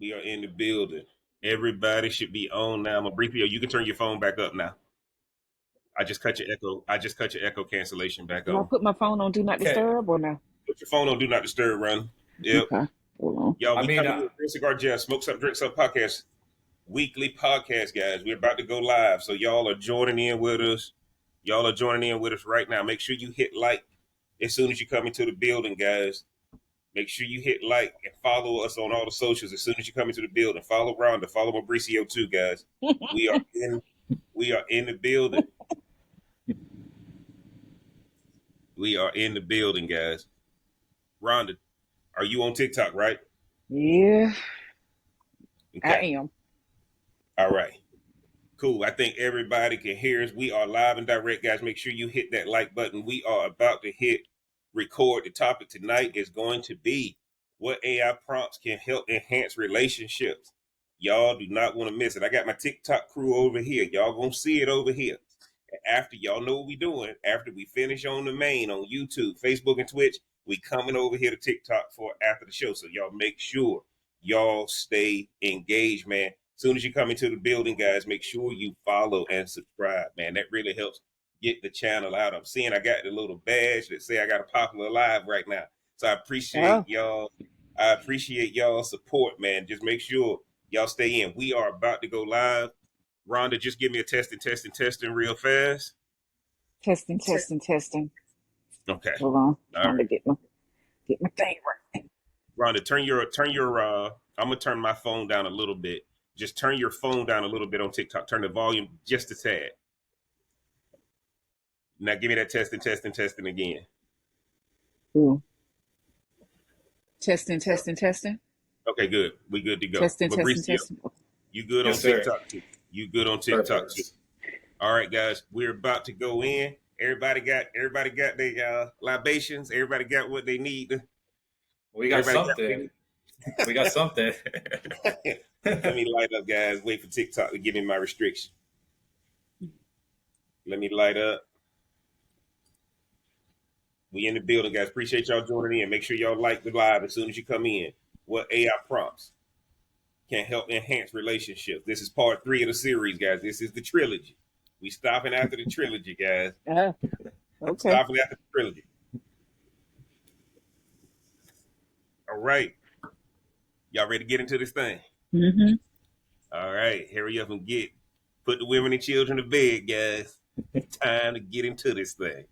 We are in the building. Everybody should be on now. I'm gonna brief you. You can turn your phone back up now. I just cut your echo. I just cut your echo cancellation back Do I on. put my phone on Do Not Okay. Disturb or no? Put your phone on Do Not Disturb, run. Yep. Okay. Hold on. Y'all, I we mean, coming with Real Cigar Jazz, Smoke Something, Drink Something podcast, weekly podcast, guys. We're about to go live. So y'all are joining in with us. Y'all are joining in with us right now. Make sure you hit like as soon as you come into the building, guys. Make sure you hit like and follow us on all the socials as soon as you come into the building. Follow Rhonda, follow Mauricio too, guys. We are in the building. We are in the building, guys. Rhonda, are you on TikTok, right? Yeah, Okay. I am. All right. Cool. I think everybody can hear us. We are live and direct, guys. Make sure you hit that like button. We are about to hit record. The topic tonight is going to be what AI prompts can help enhance relationships. Y'all do not want to miss it. I got my TikTok crew over here. Y'all gonna see it over here. After y'all know what we doing, after we finish on the main on YouTube, Facebook, and Twitch, we coming over here to TikTok for after the show. So y'all make sure y'all stay engaged, man. As soon as you come into the building, guys, make sure you follow and subscribe, man. That really helps get the channel out. I'm seeing I got the little badge that say I got a popular live right now. So I appreciate y'all. I appreciate y'all support, man. Just make sure y'all stay in. We are about to go live. Rhonda, just give me a testing real fast. Testing. Okay. Hold on. All Trying to right. get my thing right. Rhonda, turn your I'm gonna turn my phone down a little bit. Just turn your phone down a little bit on TikTok. Turn the volume just a tad. Now give me that testing again. Ooh. Testing. Okay, good. We good to go. Testing. Mauricio, you good Yes, on sir. TikTok too? You good on TikTok Perfect. too? All right, guys, we're about to go in. Everybody got their libations. Everybody got what they need. We got Everybody something. We got something. Let me light up, guys. Wait for TikTok to give me my restriction. Let me light up. We in the building, guys. Appreciate y'all joining in. Make sure y'all like the live as soon as you come in. What AI prompts can help enhance relationships? This is part 3 of the series, guys. This is the trilogy. We stopping after the trilogy, guys. Okay. Stopping after the trilogy. All right. Y'all ready to get into this thing? Mm-hmm. All right. Hurry up and put the women and children to bed, guys. It's time to get into this thing.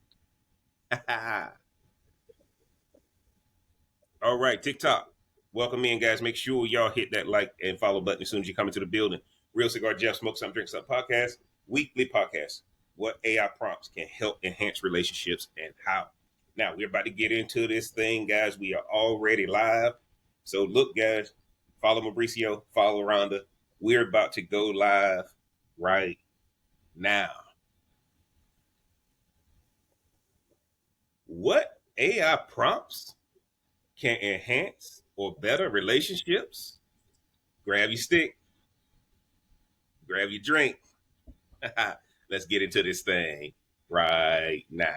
All right, TikTok. Welcome in, guys. Make sure y'all hit that like and follow button as soon as you come into the building. Real Cigar Jeff, Smoke Something, Drink Something podcast, weekly podcast. What AI prompts can help enhance relationships and how? Now, we're about to get into this thing, guys. We are already live. So look, guys, follow Mauricio, follow Rhonda. We're about to go live right now. What AI prompts can enhance or better relationships? Grab your stick, grab your drink. Let's get into this thing right now.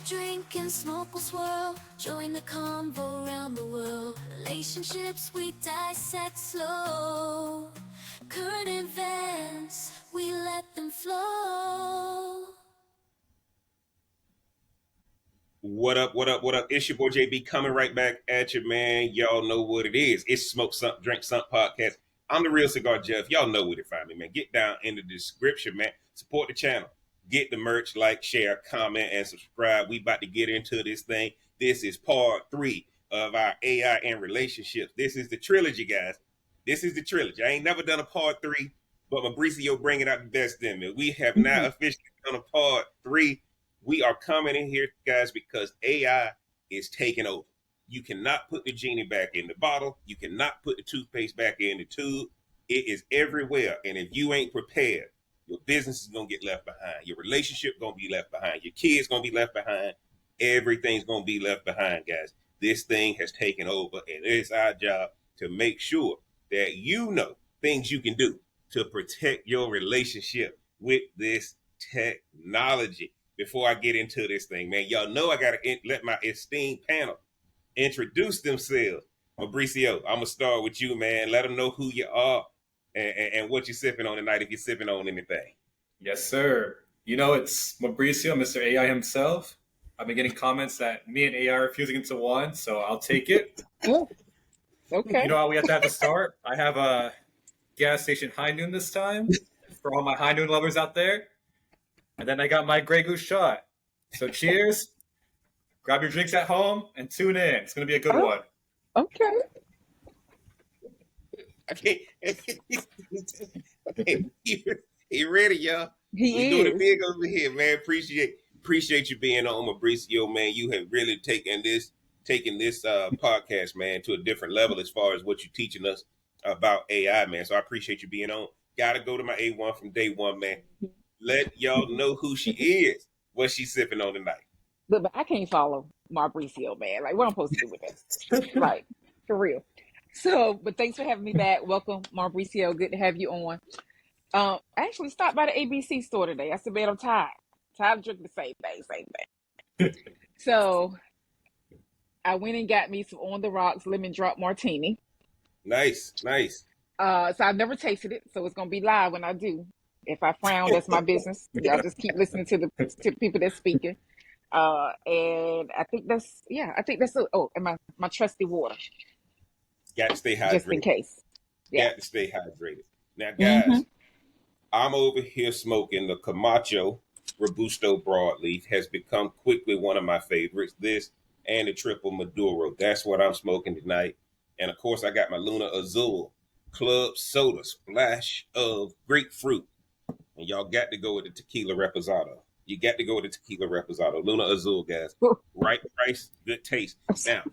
Drink and smoke will swirl. Join the convo around the world. Relationships we dissect slow. Current events, we let them flow. What up? It's your boy JB coming right back at you, man. Y'all know what it is. It's Smoke Something, Drink Something podcast. I'm the Real Cigar Jeff. Y'all know where to find me, man. Get down in the description, man. Support the channel. Get the merch, like, share, comment, and subscribe. We about to get into this thing. This is part 3 of our AI and relationships. This is the trilogy, guys. This is the trilogy. I ain't never done a part 3, but Mauricio bringing out the best in me. We have now officially done a part 3. We are coming in here, guys, because AI is taking over. You cannot put the genie back in the bottle. You cannot put the toothpaste back in the tube. It is everywhere. And if you ain't prepared, your business is going to get left behind. Your relationship going to be left behind. Your kids going to be left behind. Everything's going to be left behind, guys. This thing has taken over, and it's our job to make sure that you know things you can do to protect your relationship with this technology. Before I get into this thing, man, y'all know I got to let my esteemed panel introduce themselves. Mauricio, I'm going to start with you, man. Let them know who you are and what you're sipping on tonight if you're sipping on anything. Yes, sir. You know, it's Mauricio, Mr. AI himself. I've been getting comments that me and AI are fusing into one, so I'll take it. Oh, okay. You know how we have to start? I have a gas station high noon this time for all my high noon lovers out there. And then I got my Grey Goose shot. So cheers. Grab your drinks at home and tune in. It's going to be a good Oh. one. Okay. Okay. He ready, y'all. He We doing it is. big over here, man. Appreciate you being on, Mauricio, man. You have really taken this podcast, man, to a different level as far as what you're teaching us about AI, man. So I appreciate you being on. Gotta go to my A1 from day one, man. Let y'all know who she is, what she's sipping on tonight. But I can't follow Mauricio, man. Like, what I'm supposed to do with that? Like, for real. So, but thanks for having me back. Welcome, Mauricio. Good to have you on. I actually stopped by the ABC store today. I said, man, I'm tired. Tired of drinking the same thing. So I went and got me some On the Rocks lemon drop martini. Nice. So I've never tasted it, so it's gonna be live when I do. If I frown, that's my business. Y'all just keep listening to the people that's speaking. And I think that's it. Oh, and my trusty water, Got to stay hydrated. just in case. Yeah. Got to stay hydrated. Now, guys, I'm over here smoking the Camacho Robusto Broadleaf. Has become quickly one of my favorites. This and the Triple Maduro. That's what I'm smoking tonight. And of course, I got my Luna Azul Club Soda Splash of Grapefruit. And y'all got to go with the Tequila Reposado. You got to go with the Tequila Reposado. Luna Azul, guys. Right price, good taste. Now,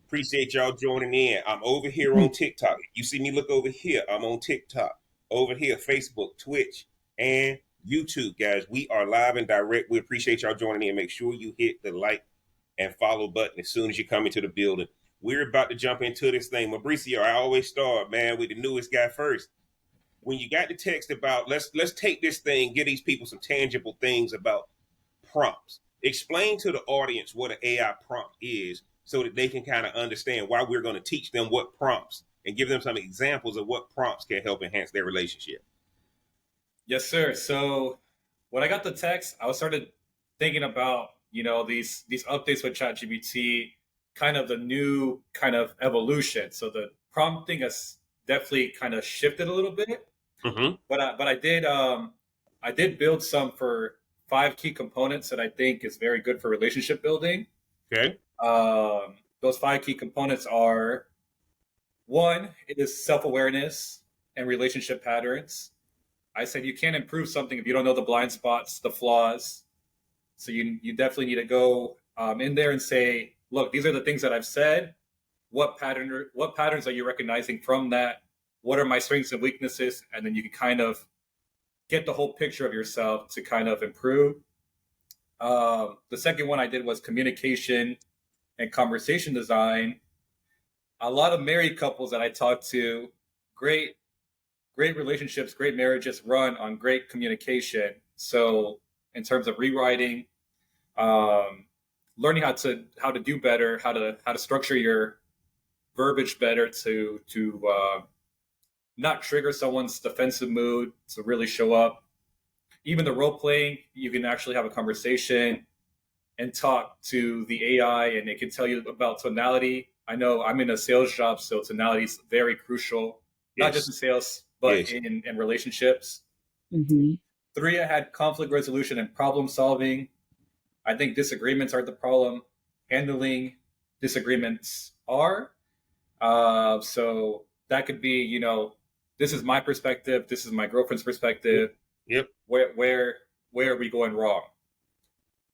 appreciate y'all joining in. I'm over here on TikTok. You see me look over here. I'm on TikTok. Over here, Facebook, Twitch, and YouTube, guys. We are live and direct. We appreciate y'all joining in. Make sure you hit the like and follow button as soon as you come into the building. We're about to jump into this thing. Mauricio, I always start, man, with the newest guy first. When you got the text about, let's take this thing, give these people some tangible things about prompts. Explain to the audience what an AI prompt is so that they can kind of understand why we're going to teach them what prompts and give them some examples of what prompts can help enhance their relationship. Yes, sir. So when I got the text, I started thinking about, these updates with ChatGPT, kind of the new kind of evolution. So the prompting has definitely kind of shifted a little bit. Mm-hmm. But I did build some for 5 key components that I think is very good for relationship building. Okay. Those 5 key components are: 1 is self-awareness and relationship patterns. I said you can't improve something if you don't know the blind spots, the flaws. So you definitely need to go in there and say, look, these are the things that I've said. What patterns are you recognizing from that? What are my strengths and weaknesses? And then you can kind of get the whole picture of yourself to kind of improve. The second one I did was communication and conversation design. A lot of married couples that I talked to, great relationships, great marriages run on great communication. So in terms of rewriting, learning how to do better, how to structure your verbiage better to not trigger someone's defensive mood, to really show up. Even the role playing, you can actually have a conversation and talk to the AI, and it can tell you about tonality. I know I'm in a sales job, so tonality is very crucial, not just in sales, but in relationships. Mm-hmm. 3, I had conflict resolution and problem solving. I think disagreements aren't the problem. Handling disagreements are. So that could be, this is my perspective. This is my girlfriend's perspective. Yep. Where are we going wrong?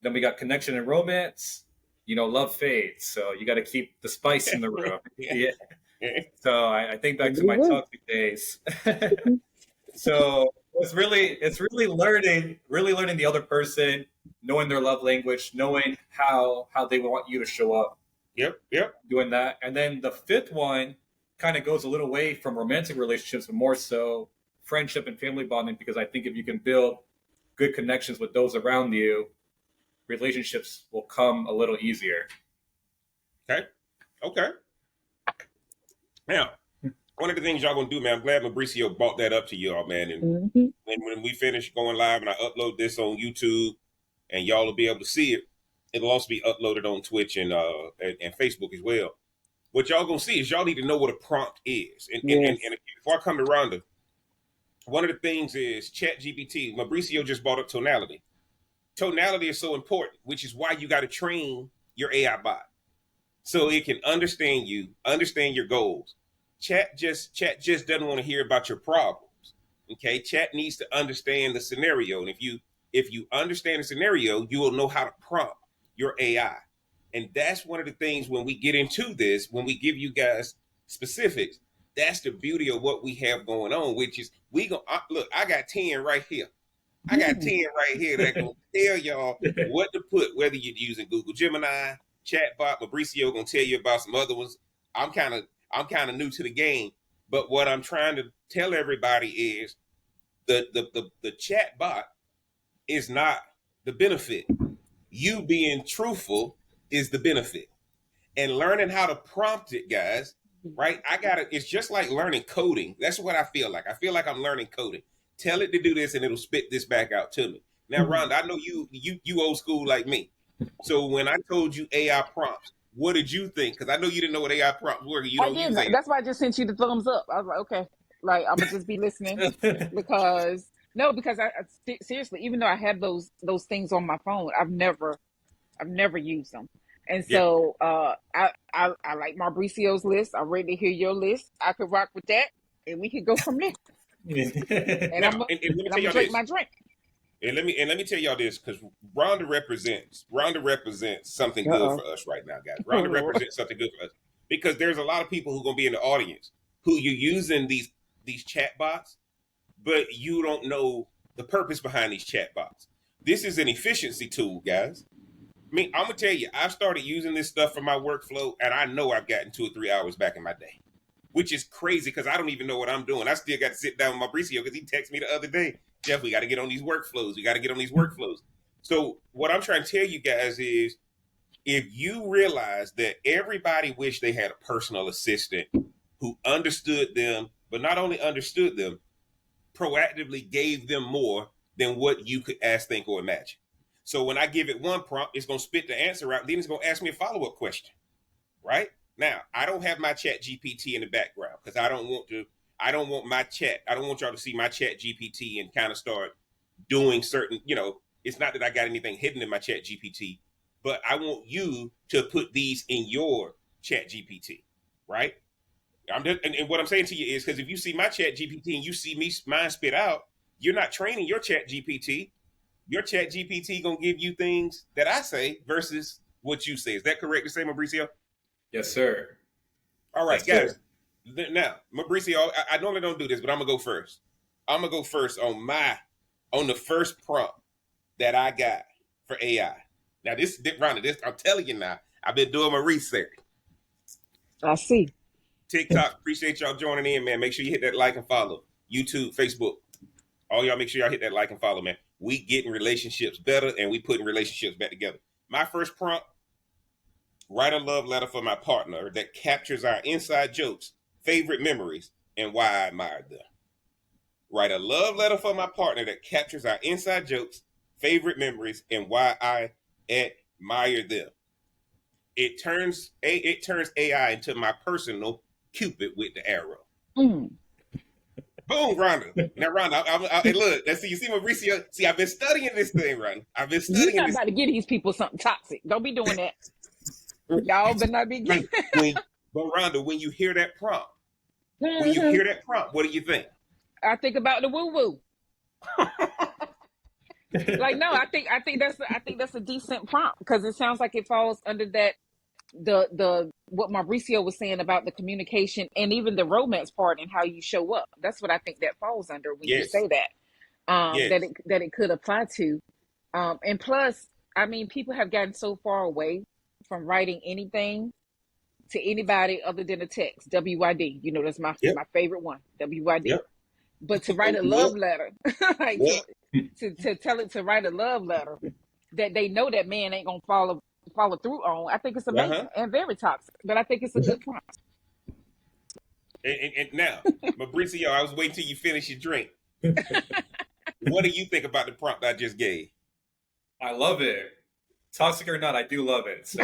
Then we got connection and romance. Love fades. So you got to keep the spice in the room. Yeah. So I think back to my toxic days. So it's really learning the other person, knowing their love language, knowing how they want you to show up. Yep. Doing that. And then the 5th one kind of goes a little away from romantic relationships, but more so friendship and family bonding. Because I think if you can build good connections with those around you, relationships will come a little easier. Okay. Okay. Now, one of the things y'all gonna do, man, I'm glad Mauricio brought that up to y'all, man. And Mm-hmm. when we finish going live and I upload this on YouTube and y'all will be able to see it, it'll also be uploaded on Twitch and Facebook as well. What y'all gonna see is y'all need to know what a prompt is. And before I come to Rhonda, one of the things is ChatGPT. Mauricio just brought up tonality. Tonality is so important, which is why you got to train your AI bot so it can understand you, understand your goals. Chat just doesn't want to hear about your problems. Okay, chat needs to understand the scenario, and if you understand the scenario, you will know how to prompt your AI. And that's one of the things when we get into this, when we give you guys specifics, that's the beauty of what we have going on, which is we go look. I got 10 right here. I got 10 right here that gonna tell y'all what to put, whether you're using Google Gemini, chatbot. Mauricio gonna tell you about some other ones. I'm kind of new to the game, but what I'm trying to tell everybody is the chat bot is not the benefit. You being truthful is the benefit. And learning how to prompt it, guys, right? It's just like learning coding. That's what I feel like. I feel like I'm learning coding. Tell it to do this and it'll spit this back out to me. Now, Rhonda, I know you old school like me. So when I told you AI prompts, what did you think? Because I know you didn't know what AI prompts were. You I don't use didn't. AI. That's why I just sent you the thumbs up. I was like, okay, like I'm gonna just be listening because no, because seriously, even though I have those things on my phone, I've never used them. And Yeah. so I like Mauricio's list. I'm ready to hear your list. I could rock with that, and we could go from there. And Now, and let me I'm tell gonna y'all drink this. my drink. And let me tell y'all this, because Rhonda represents something good Uh for us right now, guys. Rhonda oh. represents something good for us because there's a lot of people who are gonna be in the audience who you're using these chat bots, but you don't know the purpose behind these chat bots. This is an efficiency tool, guys. I mean, I'm gonna tell you, I've started using this stuff for my workflow, and I know I've gotten 2 or 3 hours back in my day, which is crazy because I don't even know what I'm doing. I still got to sit down with Mauricio because he texted me the other day, Jeff, we got to get on these workflows. We got to get on these workflows. So what I'm trying to tell you guys is, if you realize that everybody wished they had a personal assistant who understood them, but not only understood them, proactively gave them more than what you could ask, think, or imagine. So when I give it one prompt, it's going to spit the answer out. Then it's going to ask me a follow-up question, right? Now, I don't have my chat GPT in the background because I don't want my chat. I don't want y'all to see my chat GPT and kind of start doing certain, it's not that I got anything hidden in my chat GPT, but I want you to put these in your chat GPT, right? And what I'm saying to you is, because if you see my chat GPT and you see mine spit out, you're not training your chat GPT. Your chat GPT gonna give you things that I say versus what you say. Is that correct to say, Mauricio? Yes, sir. All right, Yes, guys. sir. Now, Mauricio, I normally don't do this, but I'm gonna go first. I'm gonna go first on the first prompt that I got for AI. Now, Rhonda, I'm telling you now, I've been doing my research. I see. TikTok, appreciate y'all joining in, man. Make sure you hit that like and follow. YouTube, Facebook, all y'all make sure y'all hit that like and follow, man. We getting relationships better and we putting relationships back together. My first prompt: write a love letter for my partner that captures our inside jokes, favorite memories, and why I admired them. Write a love letter for my partner that captures our inside jokes, favorite memories, and why I admire them. It turns AI into my personal Cupid with the arrow. Mm. Boom, Rhonda. Now, Rhonda, look. Let's see. You see Mauricio? See, I've been studying this thing, Rhonda. I've been You studying not this. about to give these people something toxic. Don't be doing that. Y'all better not be When, getting. but Rhonda, when you hear that prompt, Mhm. what do you think? I think about the woo woo. Like no, I think that's a decent prompt because it sounds like it falls under that the what Mauricio was saying about the communication and even the romance part and how you show up. That's what I think that falls under when you Yes, say that. yes, That it could apply to. And plus, I mean, people have gotten so far away from writing anything to anybody other than a text. WYD. You know, that's my Yep. my favorite one. WYD. Yep. But to write a love letter, like What? to tell it to write a love letter that they know that man ain't gonna follow through on, I think it's amazing and very toxic. But I think it's a good prompt. And now, Mauricio, I was waiting till you finish your drink. What do you think about the prompt I just gave? I love it. Toxic or not, I do love it. So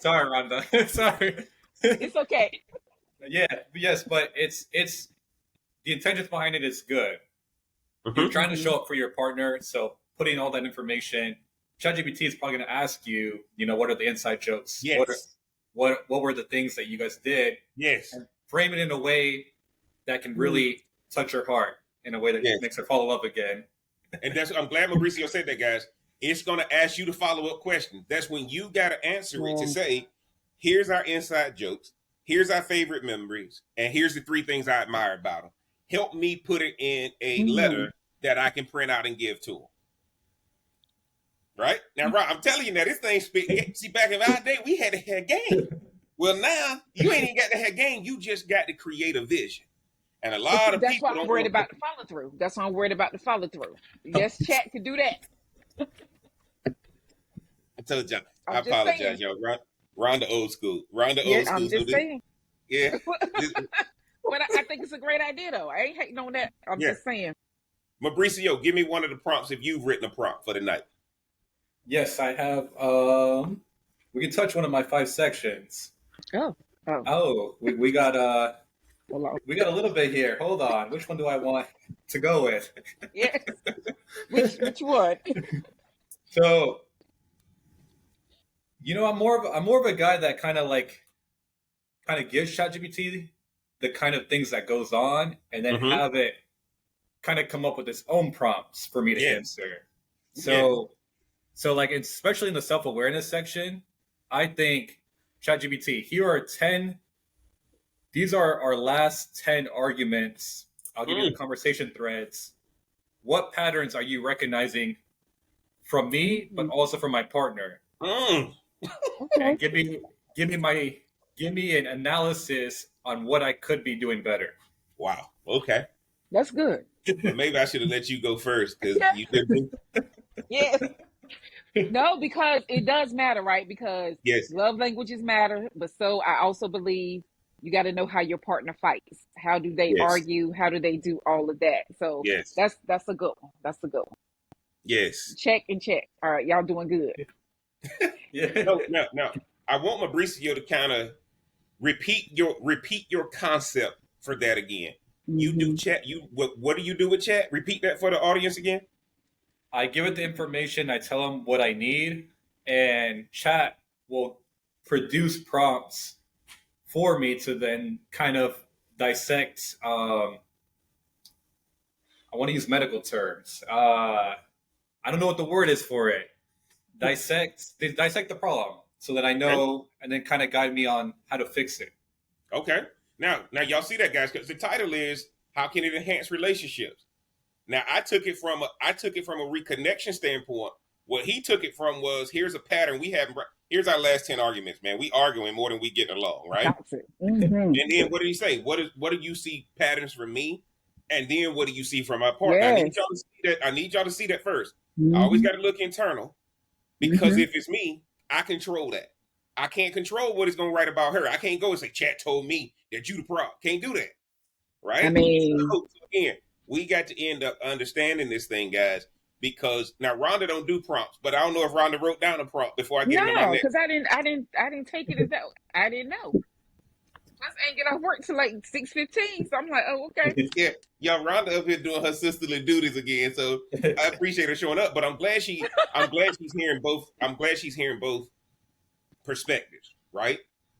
sorry, Rhonda. Sorry. It's okay. Yeah, yes, but it's the intentions behind it is good. You're trying to show up for your partner, so putting all that information. ChatGPT is probably going to ask you, what are the inside jokes? Yes. What were the things that you guys did? Yes. And frame it in a way that can really touch her heart in a way that makes her fall in love again. And I'm glad Mauricio said that, guys. It's going to ask you the follow-up question. That's when you got to answer it to say, here's our inside jokes, here's our favorite memories, and here's the 3 things I admire about them. Help me put it in a letter that I can print out and give to them. Right? Now, Rob, I'm telling you now, this thing see, back in our day, we had to have game. Well, now, you ain't even got to have game. You just got to create a vision. And a lot of That's people why I'm worried about the follow through. That's why I'm worried about the follow through. Yes, chat can do that. I told y'all. I apologize, y'all. Rhonda old school. Rhonda old school. I'm just saying. Yeah. But I think it's a great idea, though. I ain't hating on that. I'm just saying. Mauricio, give me one of the prompts if you've written a prompt for the night. Yes, I have. We can touch one of my 5 sections. We got we got a little bit here. Hold on. Which one do I want to go with? Yes. Which one? So, I'm more of a guy that kind of gives ChatGPT the kind of things that goes on, and then have it kind of come up with its own prompts for me to answer. So, especially in the self-awareness section, I think ChatGPT, here are 10. These are our last 10 arguments. I'll give you the conversation threads. What patterns are you recognizing from me, but also from my partner? And give me an analysis on what I could be doing better. Wow. Okay. That's good. Well, maybe I should have let you go first because you did. Yes. No, because it does matter, right? Because love languages matter, but so I also believe you got to know how your partner fights. How do they argue? How do they do all of that? So that's a good one. That's a good one. Yes. Check and check. All right, y'all doing good. No. I want Mauricio to kind of repeat your concept for that again. You do chat. What do you do with chat? Repeat that for the audience again. I give it the information. I tell them what I need, and chat will produce prompts for me to then kind of dissect. I want to use medical terms. I don't know what the word is for it. Dissect the problem so that I know, and then kind of guide me on how to fix it. Okay. Now y'all see that, guys, because the title is "How Can It Enhance Relationships?" Now I took it from a reconnection standpoint. What he took it from was, here's a pattern we have. Here's our last 10 arguments, man. We arguing more than we getting along, right? That's it. And then what did he say? What do you see patterns from me? And then what do you see from my partner? Yes. I need y'all to see that first. I always got to look internal, because if it's me, I control that. I can't control what it's going to write about her. I can't go and say, chat told me that you the problem. Can't do that. Right? I mean, so again, we got to end up understanding this thing, guys, because now Rhonda don't do prompts, but I don't know if Rhonda wrote down a prompt before I get into my next. because I didn't take it as that. I didn't know. Plus, I ain't get off work till like 6:15, so I'm like, oh, okay. Yeah, Rhonda up here doing her sisterly duties again, so I appreciate her showing up. But I'm glad she's hearing both. I'm glad she's hearing both perspectives, right?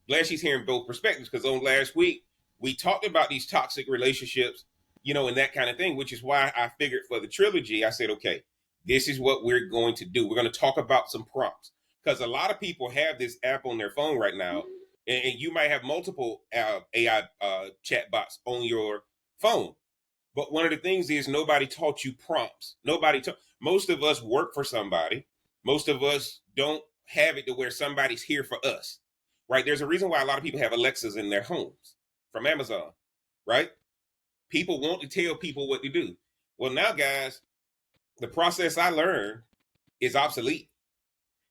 Glad she's hearing both perspectives, because on last week we talked about these toxic relationships, and that kind of thing, which is why I figured for the trilogy, I said, okay, this is what we're going to do. We're going to talk about some prompts, because a lot of people have this app on their phone right now, and you might have multiple AI chatbots on your phone. But one of the things is nobody taught you prompts. Most of us work for somebody. Most of us don't have it to where somebody's here for us, right? There's a reason why a lot of people have Alexas in their homes from Amazon, right? People want to tell people what to do. Well, now, guys, the process I learned is obsolete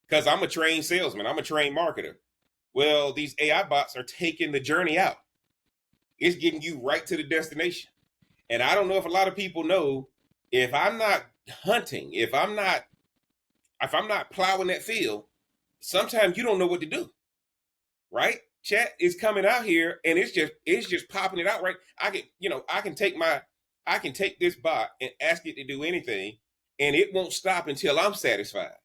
because I'm a trained salesman. I'm a trained marketer. Well, these AI bots are taking the journey out. It's getting you right to the destination. And I don't know if a lot of people know, if I'm not hunting, if I'm not plowing that field, sometimes you don't know what to do, right? Chat is coming out here and it's just popping it out, right? I can take this bot and ask it to do anything and it won't stop until I'm satisfied,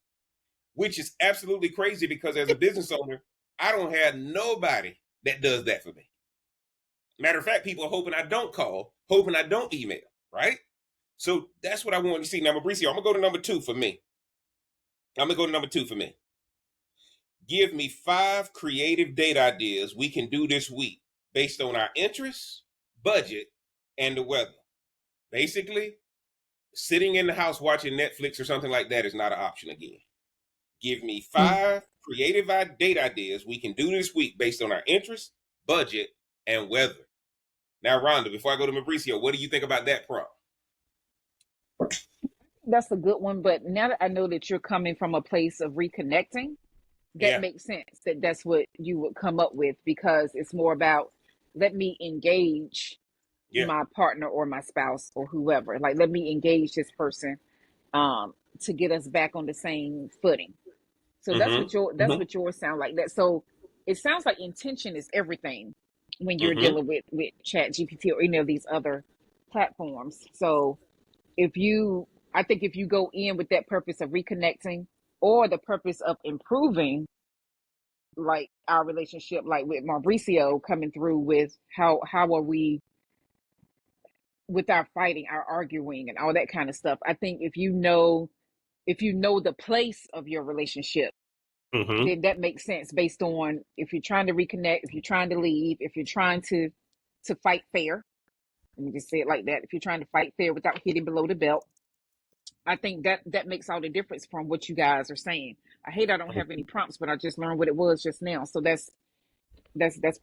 which is absolutely crazy because as a business owner, I don't have nobody that does that for me. Matter of fact, people are hoping I don't call, hoping I don't email, right? So that's what I want to see. Now, Mauricio, I'm going to go to number 2 for me. Give me 5 creative date ideas we can do this week based on our interests, budget, and the weather. Basically, sitting in the house watching Netflix or something like that is not an option again. Give me 5 creative date ideas we can do this week based on our interests, budget, and weather. Now, Rhonda, before I go to Mauricio, what do you think about that prompt? That's a good one. But now that I know that you're coming from a place of reconnecting, that makes sense that that's what you would come up with, because it's more about, let me engage my partner or my spouse or whoever. Like, let me engage this person to get us back on the same footing. So that's what yours sound like. That so it sounds like intention is everything when you're dealing with ChatGPT or any of these other platforms. So I think if you go in with that purpose of reconnecting or the purpose of improving, like our relationship, like with Mauricio coming through with how are we with our fighting, our arguing, and all that kind of stuff. I think if you know the place of your relationship, then that makes sense based on if you're trying to reconnect, if you're trying to leave, if you're trying to fight fair. Let me just say it like that. If you're trying to fight fair without hitting below the belt, I think that makes all the difference from what you guys are saying. I hate I don't have any prompts, but I just learned what it was just now. So that's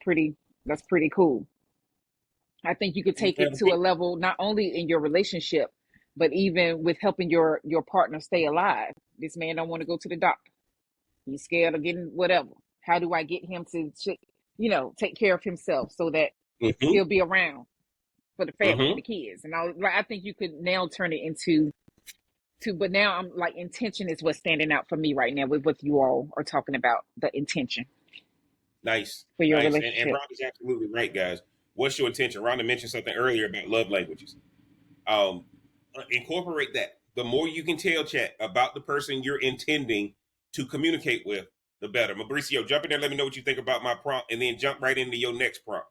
pretty cool. I think you could take it to a level not only in your relationship, but even with helping your partner stay alive. This man don't want to go to the doctor. He's scared of getting whatever. How do I get him to take care of himself so that he'll be around for the family, the kids, and all? I think you could now turn it into. But now I'm like, intention is what's standing out for me right now with what you all are talking about, the intention. Nice. For your relationship. And Rhonda's absolutely right, guys. What's your intention? Rhonda mentioned something earlier about love languages. Incorporate that. The more you can tell chat about the person you're intending to communicate with, the better. Mauricio, jump in there. Let me know what you think about my prompt, and then jump right into your next prompt.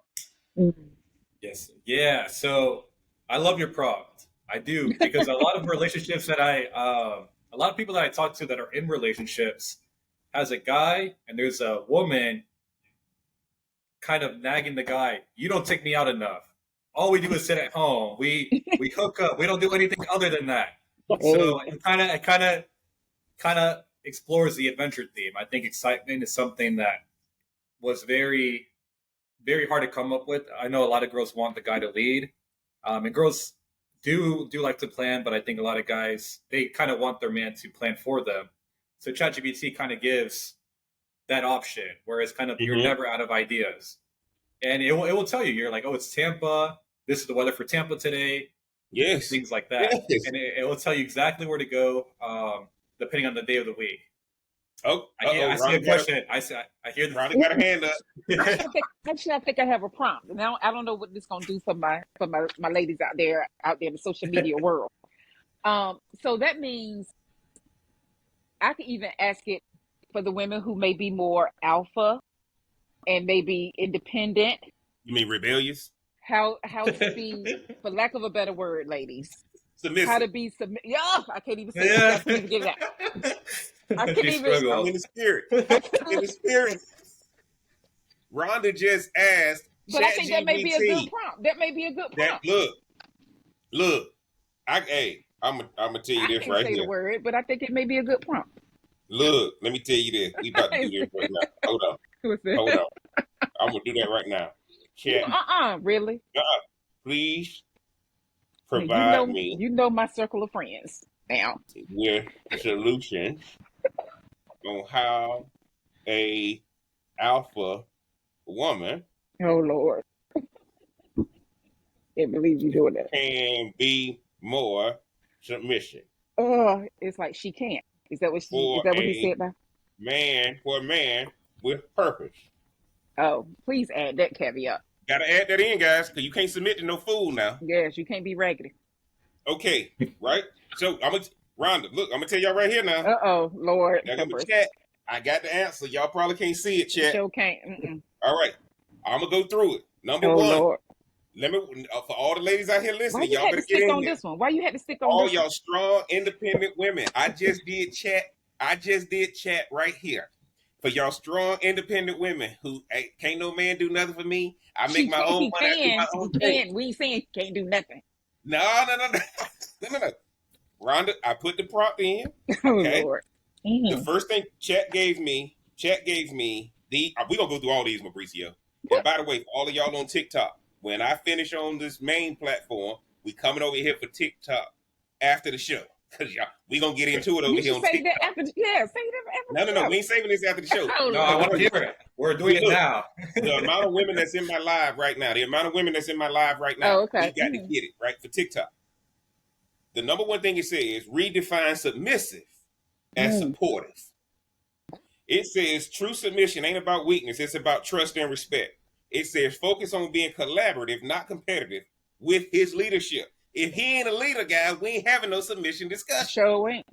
Yes. Yeah. So I love your prompt. I do, because a lot of relationships that a lot of people that I talk to that are in relationships has a guy and there's a woman kind of nagging the guy. You don't take me out enough. All we do is sit at home. We hook up. We don't do anything other than that. So it kind of explores the adventure theme. I think excitement is something that was very, very hard to come up with. I know a lot of girls want the guy to lead, and girls do like to plan, but I think a lot of guys, they kind of want their man to plan for them. So ChatGPT kind of gives that option, whereas kind of you're never out of ideas, and it will tell you, you're like, oh, it's Tampa. This is the weather for Tampa today. Yes, things like that, and it will tell you exactly where to go, depending on the day of the week. I see a question. I hear the Ronnie got a hand up. Actually, I think I have a prompt. Now I don't know what this is gonna do for my ladies out there in the social media world. So that means I could even ask it for the women who may be more alpha and maybe independent. You mean rebellious? How to be, for lack of a better word, ladies. Submissive. How to be submissive. Yeah, I can't even say it. I can't even get it out. I can't even. I'm in the spirit. In the spirit. Rhonda just asked. But I think that may be a good prompt. That may be a good prompt. Look. I'm gonna tell you this right here. I can't say the word, but I think it may be a good prompt. Look, let me tell you this. We about to do this right now. Hold on. What's that? Hold on. I'm gonna do that right now. Chat, Really? please Now, provide me you know my circle of friends now. with solutions on how a alpha woman Oh Lord, can't believe you doing that. can be more submission Oh, it's like she can't. Is for that what he a said now? man with purpose. Oh, please add that caveat. Gotta add that in, guys, because you can't submit to no fool now. Yes, you can't be raggedy. Okay, right? So I'm gonna Rhonda, look, I'm gonna tell y'all right here now. Oh, Lord, Now have give a mercy. chat. I got the answer. Y'all probably can't see it, You chat. sure can't. Mm-mm. All right. I'm gonna go through it. Number Oh one, Lord, let me for all the ladies out here why listening, you y'all had to better get stick in on here. this one? Why you had to stick on All this one? y'all strong, independent women. I just did chat. I just did chat right here. For y'all strong, independent women who can't no man do nothing for me. I make She my can. own He money. I do my can. own He thing. can. We ain't saying he can't do nothing. No, no, no, no. No, no, no. Rhonda, I put the prompt in. Oh Okay. Lord. The Mm-hmm. first thing chat gave me the we're gonna go through all these, Mauricio. And by the way, for all of y'all on TikTok, when I finish on this main platform, we coming over here for TikTok after the show. Cause y'all we gonna get into it over You here should on say that TikTok. after. Yeah, say that after No, no, the no. show. We ain't saving this after the show. Oh No, I want to Lord. hear it. We're doing it Look, now. the amount of women that's in my live right now, Oh, we okay. got to get it right for TikTok. The number one thing it says redefine submissive as Mm. supportive. It says true submission ain't about weakness, it's about trust and respect. It says focus on being collaborative, not competitive, with his leadership. If he ain't a leader, guys, we ain't having no submission discussion. Show ain't.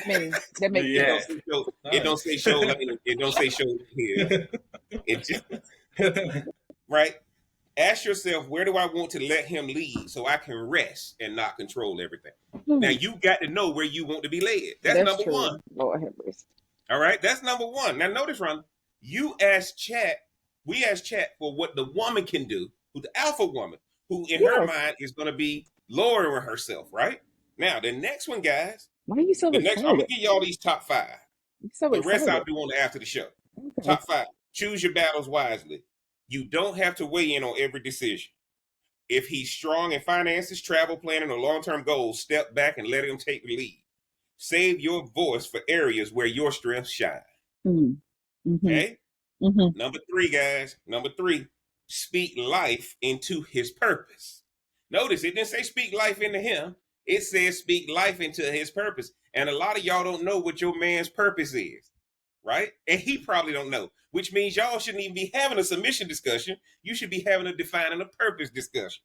I mean, that makes It Yeah. don't sense. say show. It don't say show. It don't say show here. It just right. Ask yourself, where do I want to let him lead so I can rest and not control everything? Now Hmm. you got to know where you want to be led. That's That's number one. true. Lord have mercy. All right, that's number one. Now notice, Ron, you ask Chat, we ask Chat for what the woman can do, who the alpha woman, who in her Yes. mind is going to be lowering herself, right? Now the next one, guys, Why are you so I'm gonna excited? give you all these top five. You so The rest I'll excited. do on the after the show. Okay. Top five. Choose your battles wisely. You don't have to weigh in on every decision. If he's strong in finances, travel planning, or long-term goals, step back and let him take the lead. Save your voice for areas where your strengths shine. Mm-hmm. Okay? Mm-hmm. Number three, guys. Number three, speak life into his purpose. Notice it didn't say speak life into him. It says speak life into his purpose. And a lot of y'all don't know what your man's purpose is, right? And he probably don't know, which means y'all shouldn't even be having a submission discussion. You should be having a defining a purpose discussion,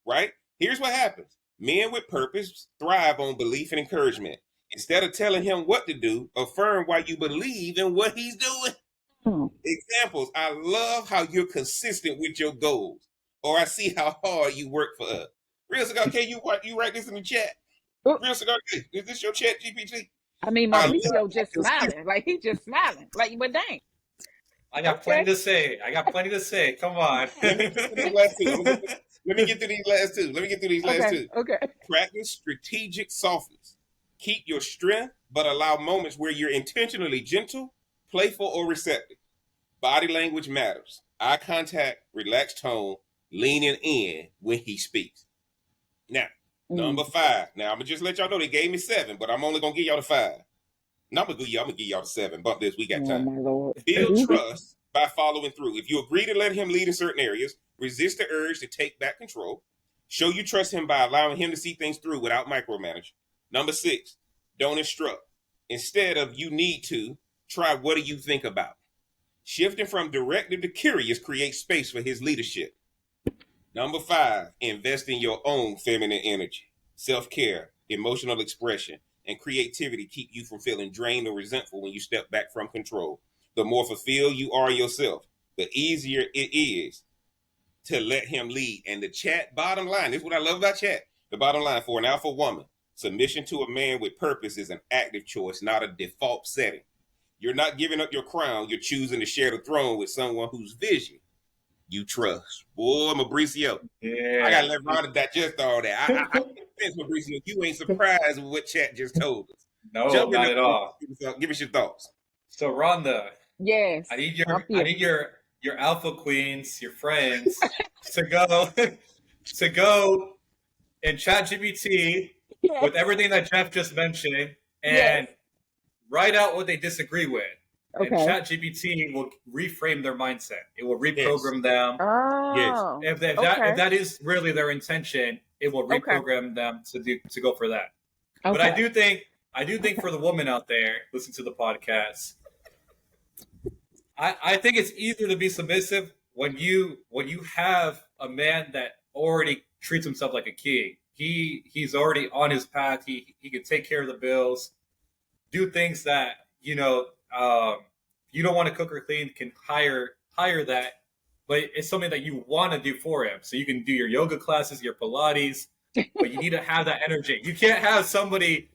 right? Here's what happens. Men with purpose thrive on belief and encouragement. Instead of telling him what to do, affirm why you believe in what he's doing. Hmm. Examples, I love how you're consistent with your goals, or I see how hard you work for us. Real Cigar K, you write this in the chat. Oh, Real Cigar K, is this your chat GPT? I mean, I love Mauricio how just consistent. smiling. Like he just smiling. Like, but dang. I got plenty Okay. to say. Come on. Let me get to these last two. Let me get to these last two. Let me get through these last Okay. two. Okay. Practice strategic softness. Keep your strength, but allow moments where you're intentionally gentle, playful, or receptive. Body language matters. Eye contact, relaxed tone, leaning in when he speaks. Now, Mm. number five. Now, I'm gonna just let y'all know they gave me seven, but I'm only gonna give y'all the five. No, I'm gonna give y'all the seven. Bump this, we got Oh time. my Lord. Build Do we? trust by following through. If you agree to let him lead in certain areas, resist the urge to take back control. Show you trust him by allowing him to see things through without micromanaging. Number six, don't instruct. Instead of you need to, try what do you think about. Shifting from directive to curious creates space for his leadership. Number five, invest in your own feminine energy. Self care, emotional expression, and creativity keep you from feeling drained or resentful when you step back from control. The more fulfilled you are yourself, the easier it is to let him lead. And the chat bottom line, this is what I love about chat. The bottom line for an alpha woman, submission to a man with purpose is an active choice, not a default setting. You're not giving up your crown, you're choosing to share the throne with someone whose vision you trust. Boy, Mauricio, I Yeah. gotta let Rhonda digest all that. I get the sense, Mauricio, you ain't surprised with what chat just told us. No, Jump in not there, at all. give us your thoughts. So, Rhonda, Yes. I I feel need your alpha queens, your friends, to go to go in ChatGPT yes. with everything that Jeff just mentioned Yes. and write out what they disagree with. And Okay. ChatGPT will reframe their mindset. It will Yes. reprogram them. Yes. Oh. If Okay. that is really their intention, it will Okay. reprogram them to go for that. But Okay. I do think for the woman out there, listen to the podcast. I think it's easier to be submissive when you have a man that already treats himself like a king. He's already on his path. He can take care of the bills, do things that you don't want to cook or clean, can hire that, but it's something that you want to do for him. So you can do your yoga classes, your Pilates, but you need to have that energy. You can't have somebody,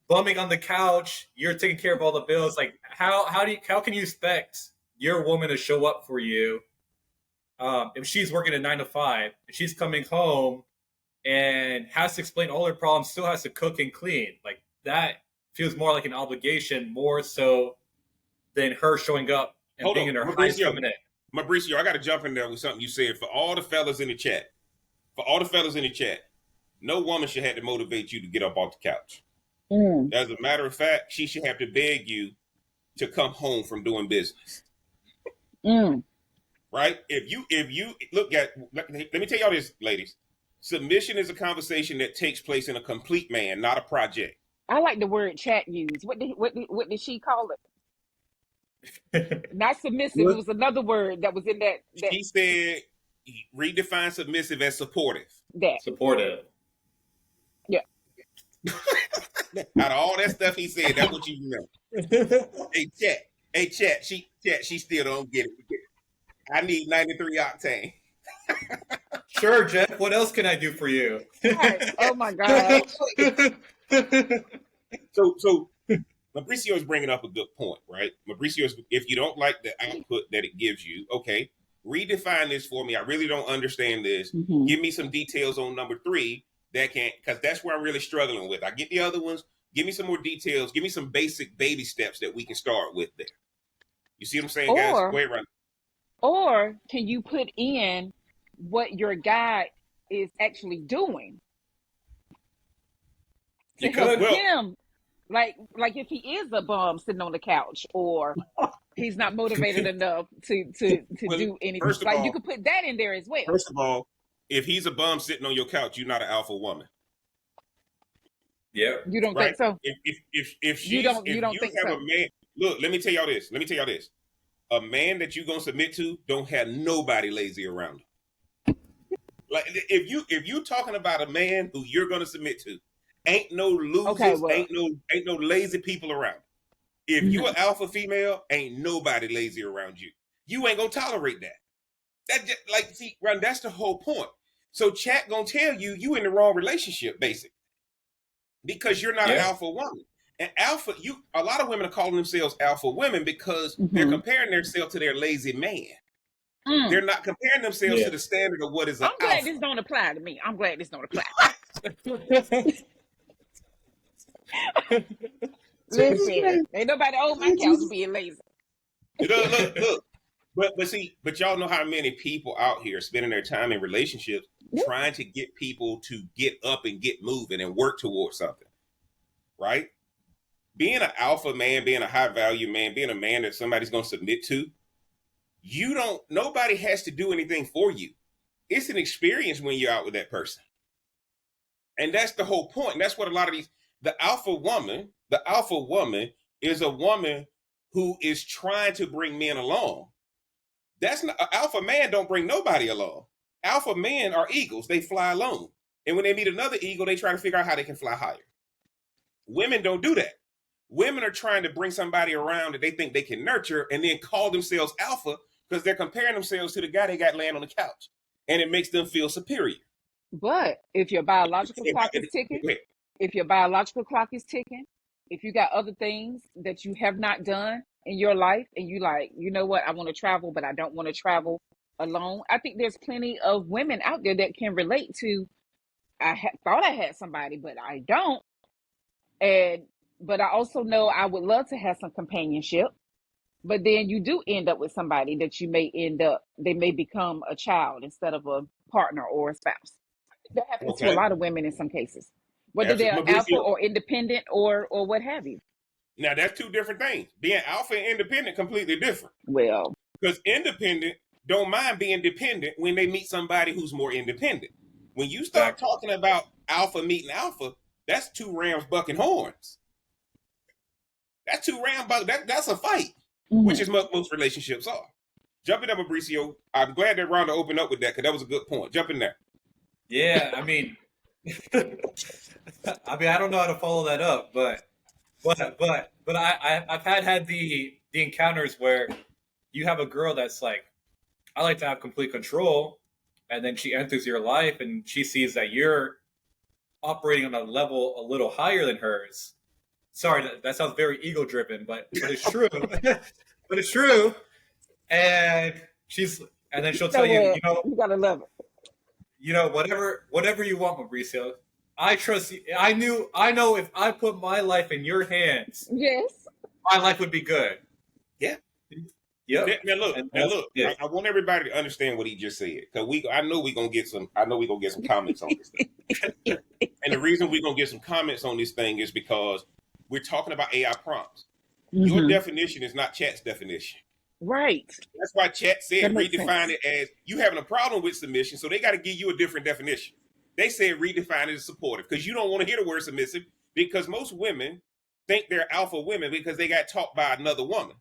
bumming on the couch. You're taking care of all the bills. Like how can you expect your woman to show up for you if she's working a 9 to 5 and she's coming home and has to explain all her problems, still has to cook and clean. Like that feels more like an obligation, more so than her showing up and Hold being on, in her highest Mauricio. feminine. Mauricio, I got to jump in there with something you said for all the fellas in the chat. For all the fellas in the chat, no woman should have to motivate you to get up off the couch. Mm. As a matter of fact, she should have to beg you to come home from doing business. Mm. Right? If you look at, let me tell y'all this, ladies. Submission is a conversation that takes place in a complete man, not a project. I like the word chat used. What did she call it? Not submissive. It was another word that was in that She said, redefine submissive as supportive. that. Supportive. Yeah. Out of all that stuff he said, that's what you know. Hey, chat. She still don't get it. I need 93 octane. Sure, Jeff. What else can I do for you? Right. Oh my gosh. So Mauricio is bringing up a good point, right? Mauricio, if you don't like the output that it gives you, okay, redefine this for me. I really don't understand this. Mm-hmm. Give me some details on number 3 because that's where I'm really struggling with. I get the other ones. Give me some more details. Give me some basic baby steps that we can start with there. You see what I'm saying, guys? Go ahead, Ron. Or can you put in what your guy is actually doing to You help could. Well, him? Like if he is a bum sitting on the couch, or he's not motivated enough to well, do anything. first of Like all, you could put that in there as well. if he's a bum sitting on your couch, you're not an alpha woman. Yeah. You don't Right? think so? If You don't think have so? a man, look, let me tell y'all this. A man that you gonna submit to don't have nobody lazy around him. Like if you talking about a man who you're gonna submit to, ain't no losers, Okay, well, ain't no lazy people around. If you an alpha female, ain't nobody lazy around you. You ain't gonna tolerate that. That just, like, see, Ron, that's the whole point. So chat gonna tell you in the wrong relationship, basically, because you're not an alpha woman. And a lot of women are calling themselves alpha women because they're comparing themselves to their lazy man. They're not comparing themselves to the standard of what is an I'm glad alpha. this don't apply to me. I'm glad this don't apply. Listen, ain't nobody on my couch being lazy. Look. But y'all know how many people out here spending their time in relationships trying to get people to get up and get moving and work towards something, right? Being an alpha man, being a high value man, being a man that somebody's going to submit to, nobody has to do anything for you. It's an experience when you're out with that person. And that's the whole point. And that's what a lot of the alpha woman is a woman who is trying to bring men along. That's not, alpha man don't bring nobody along. Alpha men are eagles. They fly alone. And when they meet another eagle, they try to figure out how they can fly higher. Women don't do that. Women are trying to bring somebody around that they think they can nurture and then call themselves alpha because they're comparing themselves to the guy they got laying on the couch. And it makes them feel superior. But if your biological clock is ticking, if you got other things that you have not done in your life and you like, you know what, I want to travel, but I don't want to travel alone. I think there's plenty of women out there that can relate to, thought I had somebody, but I don't. But I also know I would love to have some companionship. But then you do end up with somebody that they may become a child instead of a partner or a spouse. That happens to a Okay. lot of women in some cases, whether Absolutely. they're alpha Mauricio, or independent or what have you. now that's two different things. Being alpha and independent, completely different. Well, Because independent don't mind being dependent when they meet somebody who's more independent. When you start Exactly. talking about alpha meeting alpha, that's two rams bucking horns. That's two rams buck. That's a fight, which mhm. is what most relationships are. Jump in there, Mauricio. I'm glad that Rhonda opened up with that because that was a good point. Jump in there. Yeah, I mean, I don't know how to follow that up, but I've had the encounters where you have a girl that's like, I like to have complete control, and then she enters your life and she sees that you're operating on a level a little higher than hers. Sorry, that sounds very ego driven, but it's true. But it's true. And she's and then You she'll know tell you, what? You gotta love it. whatever you want, Mauricio. I trust you. I know if I put my life in your hands, Yes. my life would be good. Yeah. Yep. And Now that's look. it. I want everybody to understand what he just said because I know we're gonna get some. I know we're gonna get some comments on this thing. And the reason we're gonna get some comments on this thing is because we're talking about AI prompts. Your Hmm. definition is not Chat's definition. Right. That's why Chat That said makes redefine sense. it as you having a problem with submission, so they got to give you a different definition. They said redefine it as supportive because you don't want to hear the word submissive because most women think they're alpha women because they got taught by another woman.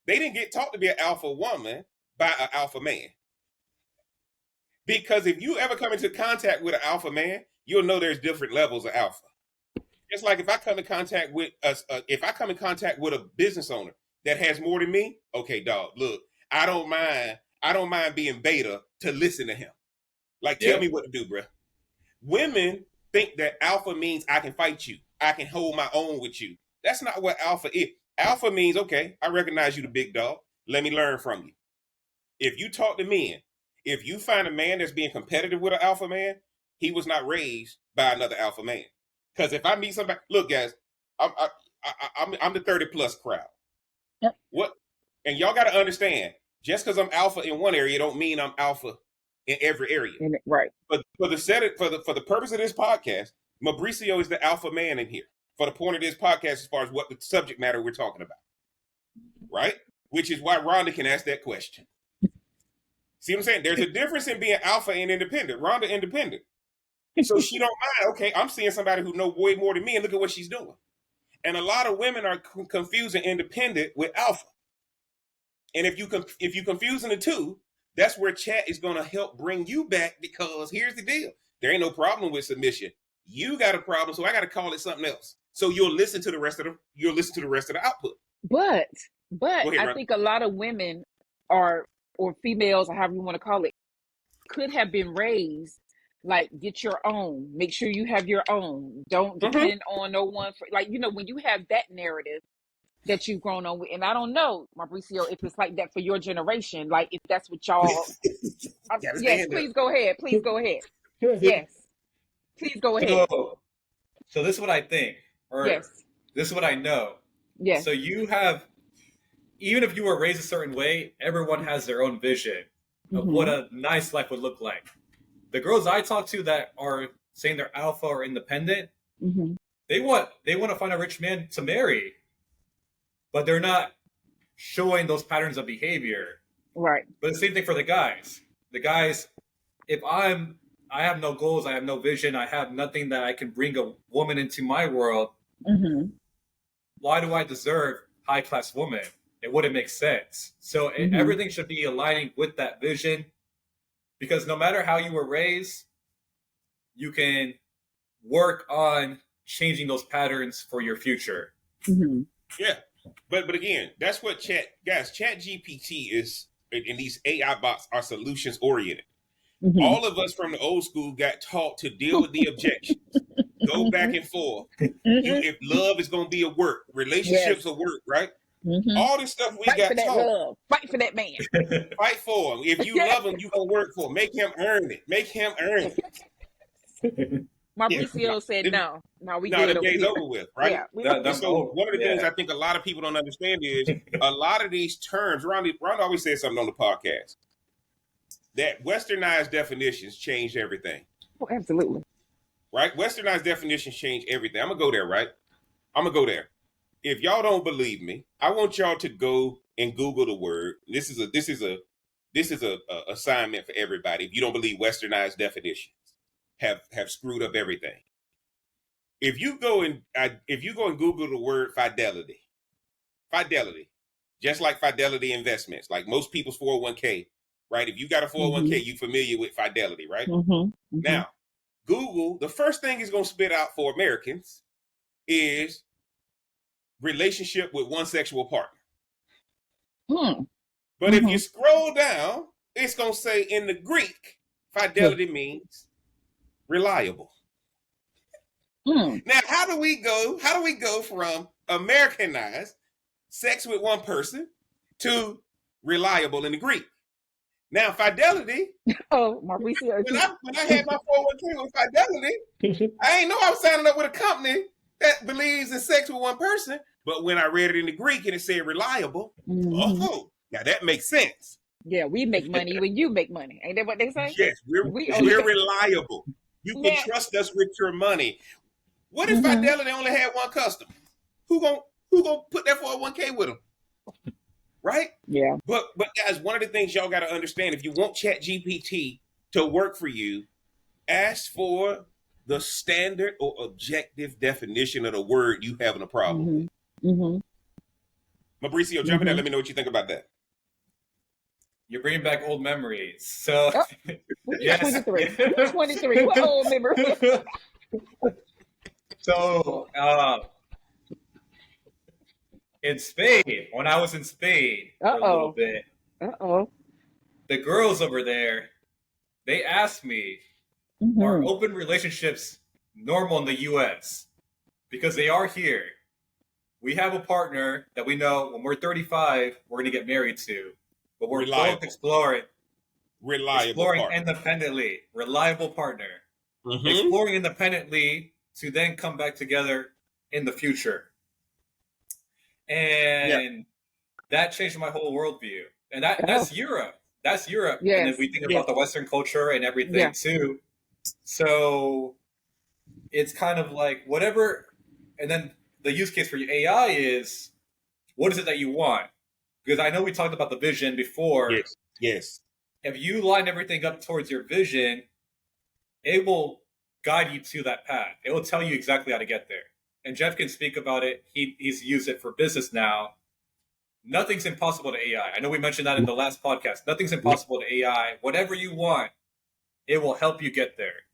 They didn't get taught to be an alpha woman by an alpha man. Because if you ever come into contact with an alpha man, you'll know there's different levels of alpha. Just like if I come in contact with if I come in contact with a business owner that has more than me, okay, dog, look, I don't mind. I don't mind being beta to listen to him. Like, tell me Yep. what to do, bro. Women think that alpha means I can fight you. I can hold my own with you. That's not what alpha is. Alpha means, okay, I recognize you the big dog. Let me learn from you. If you talk to men, if you find a man that's being competitive with an alpha man, he was not raised by another alpha man. Because if I meet somebody, look, guys, I'm I'm the 30 plus crowd. Yep. What? And y'all got to understand, just because I'm alpha in one area, don't mean I'm alpha in every area. Right. But for the purpose of this podcast, Mauricio is the alpha man in here. For the point of this podcast, as far as what the subject matter we're talking about, right? Which is why Rhonda can ask that question. See what I'm saying? There's a difference in being alpha and independent. Rhonda independent, so she don't mind. Okay, I'm seeing somebody who knows way more than me, and look at what she's doing. And a lot of women are confusing independent with alpha. And if you confusing the two, that's where Chat is going to help bring you back because here's the deal: there ain't no problem with submission. You got a problem, so I got to call it something else. So you'll listen to the rest of the output. But Go ahead, I Rhonda. think a lot of women are or females or however you want to call it could have been raised like get your own. Make sure you have your own. Don't Mm-hmm. depend on no one for like when you have that narrative that you've grown on with. And I don't know, Mauricio, if it's like that for your generation, like if that's what y'all. Got to Yes, stand up. please go ahead. Please go ahead. Yes, please go ahead. So this is what I think, or Yes, this is what I know. yes. So you have, even if you were raised a certain way, everyone has their own vision of what Hmm. a nice life would look like. The girls I talk to that are saying they're alpha or independent, Hmm. they want to find a rich man to marry, but they're not showing those patterns of behavior. Right. But the same thing for the guys. The guys, if I have no goals, I have no vision, I have nothing that I can bring a woman into my world, Hmm. why do I deserve high class woman? It wouldn't make sense. So Hmm. everything should be aligning with that vision, because no matter how you were raised, you can work on changing those patterns for your future. Hmm. Yeah, but again, that's what Chat GPT is, and these AI bots are solutions oriented. Hmm. All of us from the old school got taught to deal with the objections, go back and forth. You, Hmm. if love is going to be a work, relationships Yes. are work, right? Hmm. All this stuff we Fight for got that taught. love. Fight for that man. Fight for him. If you Yes. love him, you gonna work for him. Make him earn it. Make him earn it. Mauricio said Them- no. No, we No, good the over day's here. over with, right? Yeah. And so one of the things yeah. I think a lot of people don't understand is a lot of these terms. Ron always says something on the podcast that westernized definitions change everything, Oh, absolutely. right? Westernized definitions change everything. I'm gonna go there, right? I'm gonna go there. If y'all don't believe me, I want y'all to go and Google the word. This is a assignment for everybody. If you don't believe westernized definitions have screwed up everything, if you go and Google the word fidelity, just like Fidelity Investments, like most people's 401k, right? If you got a 401k, you familiar with Fidelity, right? Now, Google, the first thing it's going to spit out for Americans is relationship with one sexual partner. But if you scroll down, it's going to say in the Greek, fidelity means reliable. Now, how do we go from Americanized sex with one person to reliable in the Greek? Now, fidelity. Oh, Mauricio. When I had my 401k with Fidelity, I ain't know I was signing up with a company that believes in sex with one person. But when I read it in the Greek and it said reliable, oh, now that makes sense. Yeah, we make money when you make money. Ain't that what they say? Yes, we're reliable. You can trust us with your money. What if Fidelity only had one customer? Who gonna put that 401k with them? Right? Yeah. But guys, one of the things y'all got to understand, if you want ChatGPT to work for you, ask for the standard or objective definition of the word you having a problem with. Mauricio, jump in there. Let me know what you think about that. You're bringing back old memories. So, yes. 23. 23. What old memory? So, in Spain, when I was in Spain for a little bit, the girls over there, they asked me, are open relationships normal in the U.S.? Because they are here. We have a partner that we know when we're 35, we're going to get married to. But we're both exploring independently. Reliable partner. Exploring independently to then come back together in the future. And that changed my whole worldview. And that's Europe. That's Europe. Yes. And then we think about the Western culture and everything too. So it's kind of like whatever. And then the use case for AI is, what is it that you want? Because I know we talked about the vision before. Yes. If you line everything up towards your vision, it will guide you to that path. It will tell you exactly how to get there. And Jeff can speak about it. He's used it for business now. Nothing's impossible to AI. I know we mentioned that in the last podcast. Nothing's impossible to AI. Whatever you want, it will help you get there.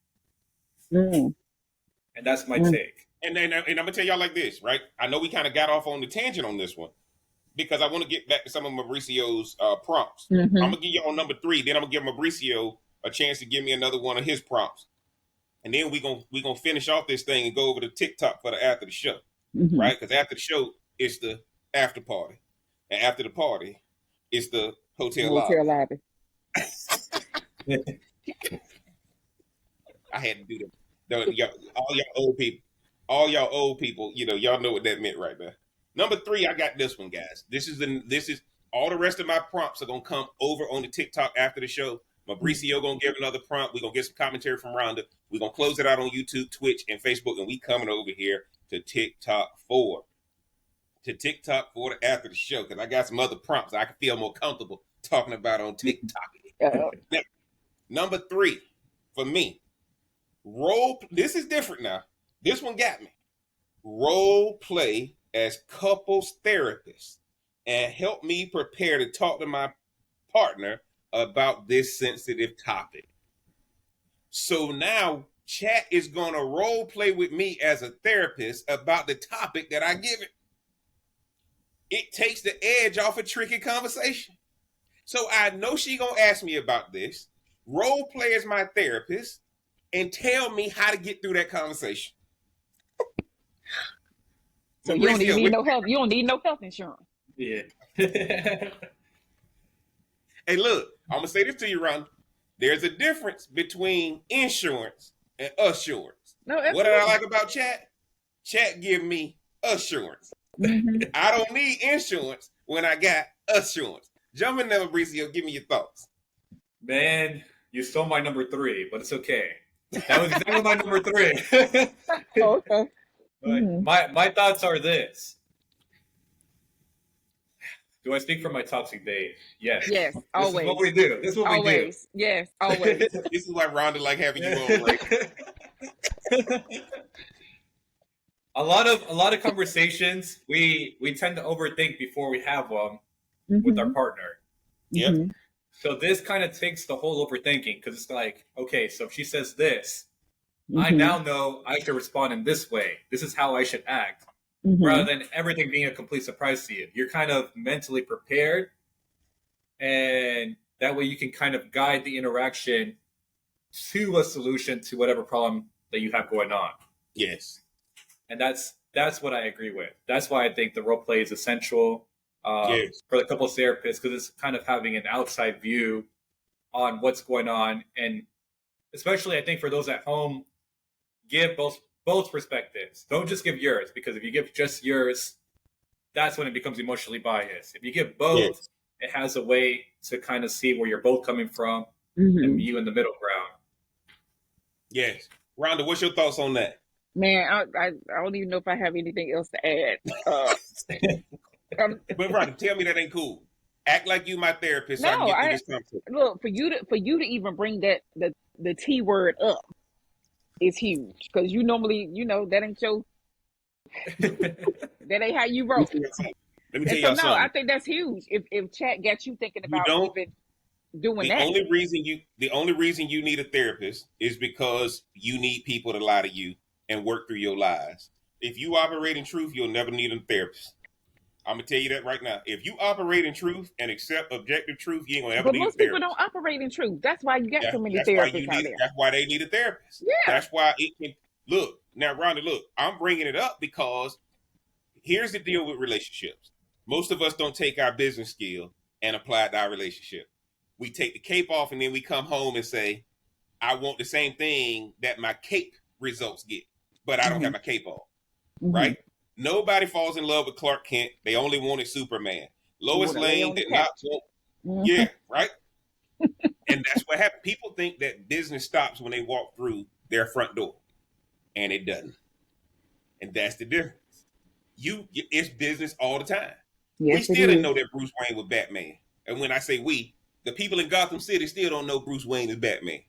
And that's my take. And I'm going to tell y'all like this, right? I know we kind of got off on the tangent on this one because I want to get back to some of Mauricio's prompts. I'm going to give y'all number 3. Then I'm going to give Mauricio a chance to give me another one of his prompts. And then we're gonna finish off this thing and go over to TikTok for the after the show, right? Because after the show, it's the after party. And after the party, it's the hotel lobby. I had to do that. All y'all old people, y'all know what that meant right there. Number 3, I got this one, guys. This is all the rest of my prompts are gonna come over on the TikTok after the show. Mauricio gonna give another prompt. We're gonna get some commentary from Rhonda. We're gonna close it out on YouTube, Twitch, and Facebook, and we coming over here to TikTok for the after the show, because I got some other prompts I can feel more comfortable talking about on TikTok. Now, number 3 for me, this is different now. This one got me. Role play as couples therapists and help me prepare to talk to my partner about this sensitive topic. So now Chat is going to role play with me as a therapist about the topic that I give it. It takes the edge off a tricky conversation. So I know she going to ask me about this, role play as my therapist, and tell me how to get through that conversation. So you don't need no health. You don't need no health insurance. Yeah. Hey, look, I'm gonna say this to you, Ron. There's a difference between insurance and assurance. No, What did I absolutely. like about Chat? Chat give me assurance. Hmm. I don't need insurance when I got assurance. Jump in there, Mauricio. Give me your thoughts. Man, you stole my number three, but it's okay. That was exactly my number three. Okay. But Hmm. my thoughts are this. Do I speak from my toxic days? Yes. Yes, This is what we always. do. This is what we do. Always. Yes, always. This is why Rhonda like having you on, right? A lot of conversations we tend to overthink before we have them with our Hmm. partner. Yep. Hmm. So this kind of takes the whole overthinking because it's like, okay, so if she says this, I Hmm. now know I should respond in this way. This is how I should act, rather Hmm. than everything being a complete surprise to you. You're kind of mentally prepared, and that way you can kind of guide the interaction to a solution to whatever problem that you have going on. Yes. And that's what I agree with. That's why I think the role play is essential Yes. for the couples therapist because it's kind of having an outside view on what's going on, and especially I think for those at home, give both perspectives. Don't just give yours because if you give just yours, that's when it becomes emotionally biased. If you give both, Yes. it has a way to kind of see where you're both coming from and Hmm. you in the middle ground. Yes. Rhonda, what's your thoughts on that? Man, I don't even know if I have anything else to add. Um, But Rhonda, tell me that ain't cool. Act like you my therapist so I can no, get through I this conversation. look for you to even bring the T word up is huge because you normally that ain't your that ain't how you Let me roll. tell y'all something. Let me tell And so y'all no, I something. think that's huge. If chat got you thinking You about don't even doing the that. only reason you need a therapist is because you need people to lie to you and work through your lies. If you operate in truth, you'll never need a therapist. I'm gonna tell you that right now. If you operate in truth and accept objective truth, you ain't gonna ever But need a most people therapist. don't operate in truth. That's why you got so many That's why therapists out there. that's why they need a therapist. Yeah. That's why it can look now, Rhonda. Look, I'm bringing it up because here's the deal with relationships. Most of us don't take our business skill and apply it to our relationship. We take the cape off and then we come home and say, I want the same thing that my cape results get, but I don't Hmm. have my cape on, Hmm. right? Nobody falls in love with Clark Kent. They only wanted Superman. You Lois want to lay Lane on the did not couch. want, Hmm. yeah, right? And that's what happened. People think that business stops when they walk through their front door, and it doesn't. And that's the difference. It's business all the time. We Yes, it still didn't is. know that Bruce Wayne was Batman. And when I say we, the people in Gotham City still don't know Bruce Wayne is Batman,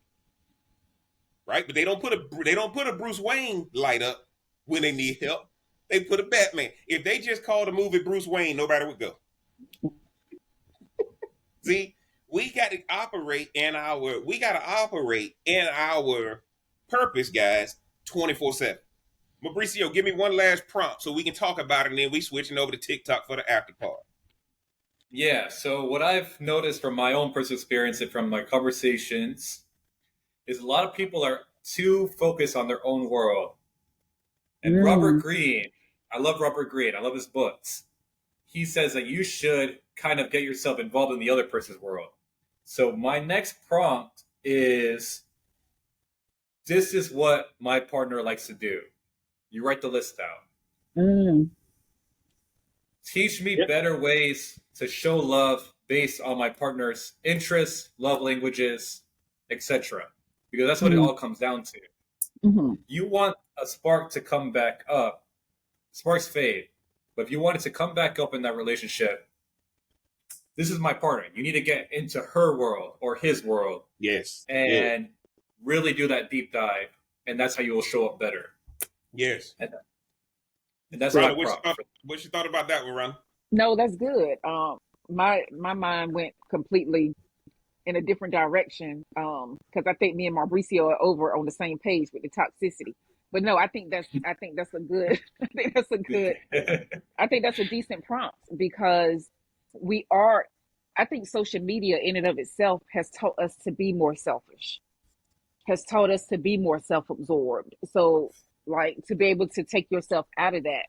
right? But they don't put a Bruce Wayne light up when they need help. They put a Batman. If they just called the movie Bruce Wayne, nobody would go. See, we got to operate in our purpose, guys, 24/7. Mauricio, give me one last prompt so we can talk about it, and then we switching over to TikTok for the after part. Yeah, so what I've noticed from my own personal experience and from my conversations is a lot of people are too focused on their own world. And Robert Mm. Greene, I love Robert Greene, I love his books. He says that you should kind of get yourself involved in the other person's world. So my next prompt is this is what my partner likes to do. You write the list out. Mm. Teach me Yep. better ways to show love based on my partner's interests, love languages, etc. Because that's what it Mm. all comes down to. Mm. You want a spark to come back up. Sparks fade. But if you want it to come back up in that relationship, this is my partner. You need to get into her world or his world Yes. Yes. and really do that deep dive. And that's how you will show up better. Yes. And that's my Rhonda, prompt. what you thought about that one, Rhonda? No, that's good. My mind went completely in a different direction. Because I think me and Mauricio are over on the same page with the toxicity. But no, I think that's a good I think that's a good I think that's a decent prompt because we are I think social media in and of itself has taught us to be more selfish, has taught us to be more self-absorbed. So like to be able to take yourself out of that.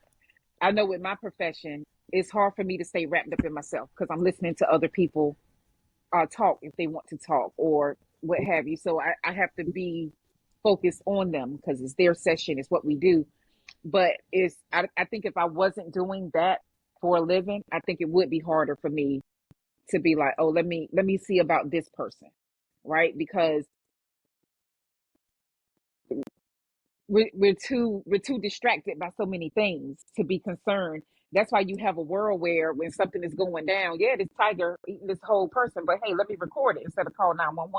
I know with my profession, it's hard for me to stay wrapped up in myself because I'm listening to other people talk if they want to talk or what have you. So I have to be focus on them because it's their session, it's what we do. But I think if I wasn't doing that for a living, I think it would be harder for me to be like, oh, let me see about this person, right? Because we're too distracted by so many things to be concerned. That's why you have a world where when something is going down, yeah, this tiger eating this whole person, but hey, let me record it instead of call 911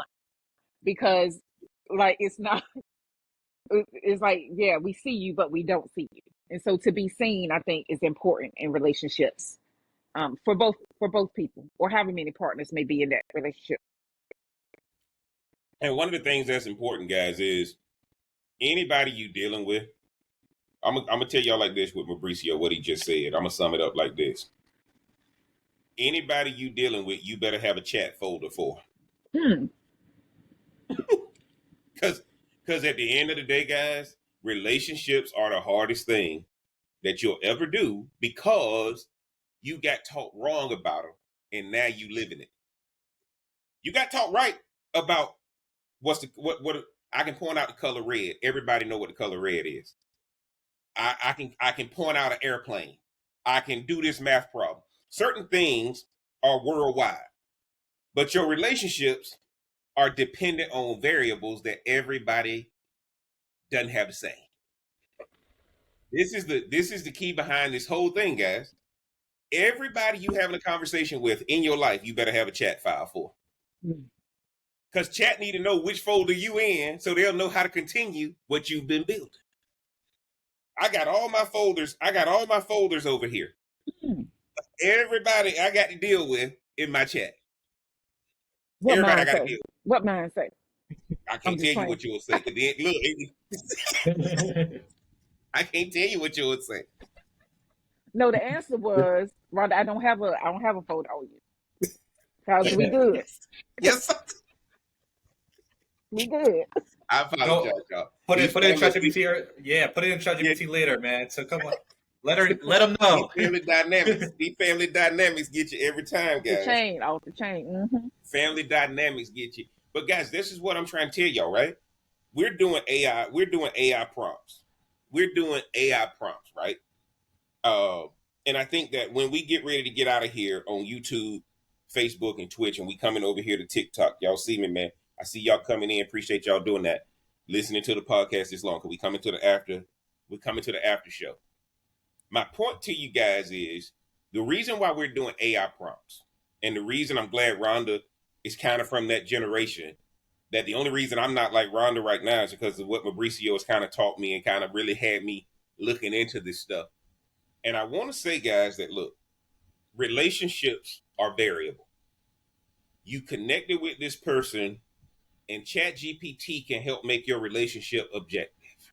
because like it's not it's like, yeah, we see you, but we don't see you. And so to be seen, I think, is important in relationships, for both people, or however many partners may be in that relationship. And one of the things that's important, guys, is anybody you dealing with. I'm gonna tell y'all like this with Mauricio what he just said. I'm gonna sum it up like this: anybody you dealing with, you better have a chat folder for. Hmm. Because at the end of the day, guys, relationships are the hardest thing that you'll ever do because you got taught wrong about them, and now you living it. You got taught right about what I can point out the color red. Everybody know what the color red is. I can point out an airplane. I can do this math problem. Certain things are worldwide, but your relationships are dependent on variables that everybody doesn't have the same. This is the key behind this whole thing, guys. Everybody you having a conversation with in your life, you better have a chat file for. Hmm. Because chat need to know which folder you in so they'll know how to continue what you've been building. I got all my folders over here. Hmm. Everybody I got to deal with in my chat. What Everybody I mine got to say? deal What mine say? with. I I'm can't just tell you playing. what you'll say. Look, I can't tell you what you'll say. No, the answer was, Rhonda, I don't have a photo on you. Cause we good. Yes, We good. I apologize, Go y'all. put These it put it in family, ChatGPT or yeah, put it in yeah, ChatGPT later, man. So come on, let them these know. family dynamics get you every time, Off the guys. chain, off the chain. Mm-hmm. Family dynamics get you. But guys, this is what I'm trying to tell y'all, right? We're doing AI. We're doing AI prompts. We're doing AI prompts, right? Uh, and I think that when we get ready to get out of here on YouTube, Facebook, and Twitch, and we coming over here to TikTok, y'all see me, man. I see y'all coming in. Appreciate y'all doing that. Listening to the podcast this long, cause we coming to the after. We're coming to the after show. My point to you guys is the reason why we're doing AI prompts, and the reason I'm glad Rhonda is kind of from that generation. That the only reason I'm not like Rhonda right now is because of what Mauricio has kind of taught me and kind of really had me looking into this stuff. And I want to say, guys, that look, relationships are variable. You connected with this person, and ChatGPT can help make your relationship objective.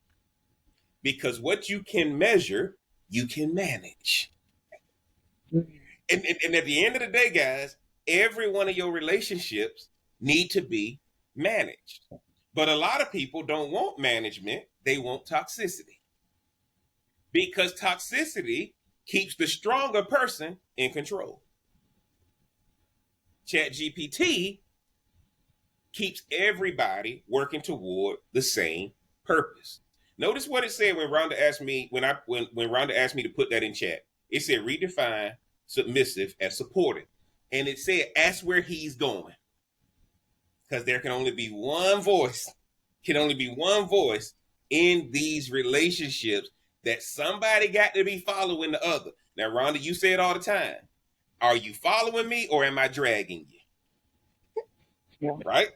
Because what you can measure, you can manage. And at the end of the day, guys, every one of your relationships need to be managed. But a lot of people don't want management, they want toxicity. Because toxicity keeps the stronger person in control. ChatGPT keeps everybody working toward the same purpose. Notice what it said when Rhonda asked me when Rhonda asked me to put that in chat. It said redefine submissive as supportive, and it said ask where he's going because there can only be one voice. Can only be one voice in these relationships that somebody got to be following the other. Now, Rhonda, you say it all the time. Are you following me or am I dragging you? Yeah. Right?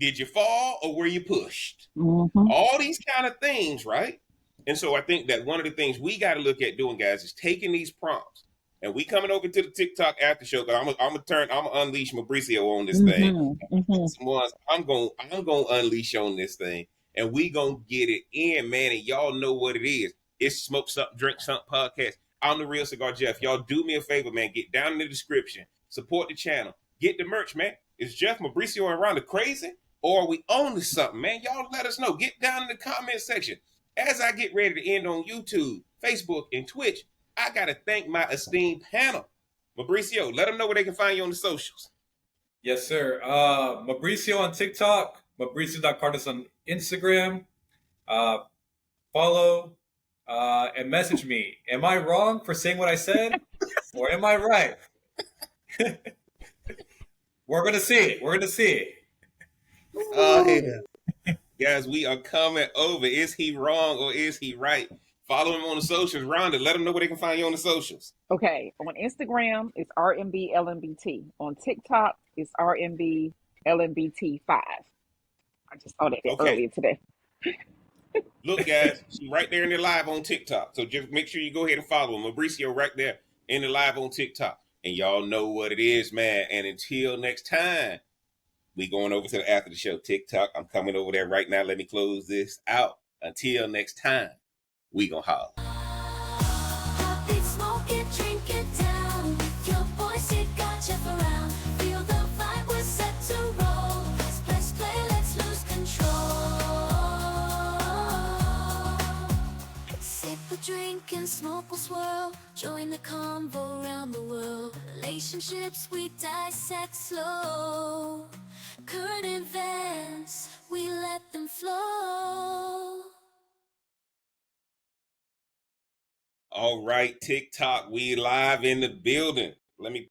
Did you fall or were you pushed? Mm-hmm. All these kind of things, right? And so I think that one of the things we got to look at doing, guys, is taking these prompts. And we coming over to the TikTok after show because I'm gonna unleash Mauricio on this thing. Mm-hmm. Mm-hmm. I'm gonna unleash on this thing, and we gonna get it in, man. And y'all know what it is. It's Smoke Something, Drink Something podcast. I'm the Real Cigar Jeff. Y'all do me a favor, man. Get down in the description. Support the channel. Get the merch, man. Is Jeff, Mauricio, and Rhonda crazy? Or are we on to something, man? Y'all let us know. Get down in the comment section. As I get ready to end on YouTube, Facebook, and Twitch, I got to thank my esteemed panel. Mauricio, let them know where they can find you on the socials. Yes, sir. Mauricio on TikTok, Mauricio.Carlos on Instagram. Follow and message me. Am I wrong for saying what I said? Or am I right? We're going to see it. We're going to see it. Oh, yeah. Guys, we are coming over. Is he wrong or is he right? Follow him on the socials. Rhonda, let them know where they can find you on the socials. Okay, on Instagram, it's RMBLMBT. On TikTok, it's RMBLMBT5. I just saw that Okay. earlier today. Look, guys, she's right there in the live on TikTok. So just make sure you go ahead and follow him. Mauricio right there in the live on TikTok. And y'all know what it is, man. And until next time, we going over to the after the show TikTok. I'm coming over there right now. Let me close this out. Until next time, we gonna holler. Pop it, smoke it, drink it down. Your voice, it got you around. Feel the vibe, we're set to roll. Press play, let's lose control. Sip a drink and smoke a swirl. Join the convo around the world. Relationships we dissect slow. Current events, we let them flow. All right, TikTok, we live in the building. Let me